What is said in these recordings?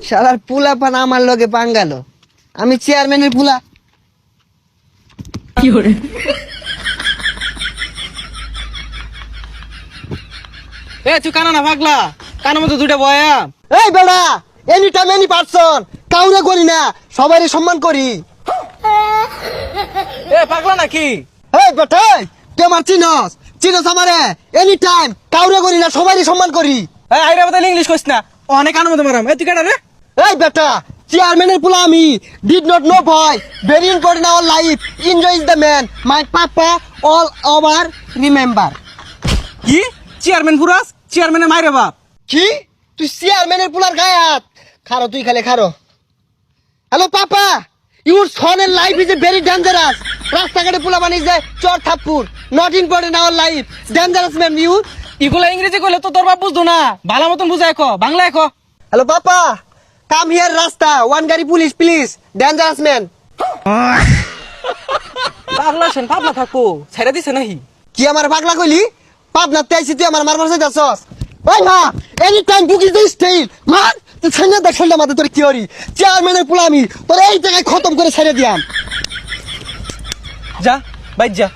শালার পুলা পান আমার লগে পাঙ্গালো, আমি চেয়ারম্যানের পুলা। এ তুই কানা না পাগলা, কানের মধ্যে দুইটা বয়া। এই বেড়া, এনি টাইম এনি পারসন, কাউরে করি না, সবাই সম্মান করি। এ পাগলা নাকি? এই বেটা, তুই আমার চিনস চিনস আমারে, এনি টাইম কাউরে করি না, সবাই সম্মান করি। এই আইরা বদল ইংলিশ কইস না, অনেক কানের মধ্যে মারাম। এ তুই কাটা রে? এই বেটা, চেয়ারম্যানের পুলা আমি, ডিড নট নো ভয়, very important our life, enjoy is the man, my papa all over remember. কি চেয়ারম্যান পুরাস? চেয়ারম্যানের মাইরে বাপ। কি তুই চেয়ারম্যানের পুলার গায়ে হাত? খারো তুই খালে খারো। হ্যালো পাপা, ইউর সনের life is a very dangerous. রাস্তাঘাটে পুলা বানিয়ে যায় চর থাপ্পুর, not important our life, dangerous man you. ইগুলা ইংরেজি কইলে তো তোর বাপ বুঝতো না, ভালো মতন বুঝাই কো, বাংলায় কো। হ্যালো পাপা, কাম হিয়ার রাস্তা, ওয়ান গাড়ি পুলিশ প্লিজ, ডেঞ্জারাস ম্যান। পাগলা সেন পাগলা থাকো, ছেড়ে দিছে নাহি? কি আমার পাগলা কইলি? পাবনা তেইছি তুই আমার মারবার চাইতাছস? ওই মা, এনি টাইম বুকি দিস স্টাইল মার, তুই ছাইনা দেখ খেলটা মাথা তোর কি হরি? চেয়ারম্যানের পুলা আমি, তোর এই জায়গায় খতম করে ছেড়ে দিয়াম। যা বাইর যা।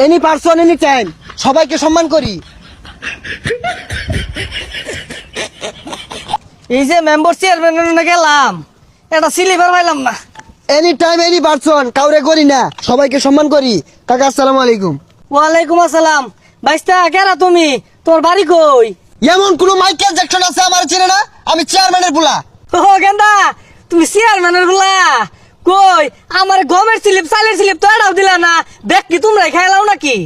এনি পারসন এনি টাইম, সবাইকে সম্মান করি। এই যে মেম্বার চেয়ারম্যানের গেলাম, এটা সিলিভার পাইলাম না। এনি টাইম এনি পারসন, কাউরে করি না, সবাইকে সম্মান করি। কাকা আসসালামু আলাইকুম। ওয়ালাইকুম আসসালাম। বাইস্তা কেরা তুমি? তোর বাড়ি কই? এমন কোন মাইকেল জ্যাকসন আছে আমার চিনে না? আমি চেয়ারম্যানের পুলা। ও গেন্দা, তুমি চেয়ারম্যানের গুলা কই? আমার গমের স্লিপ চালের স্লিপ তো এটাও দিলা না, দেখ কি তোমরা খাইলাও নাকি?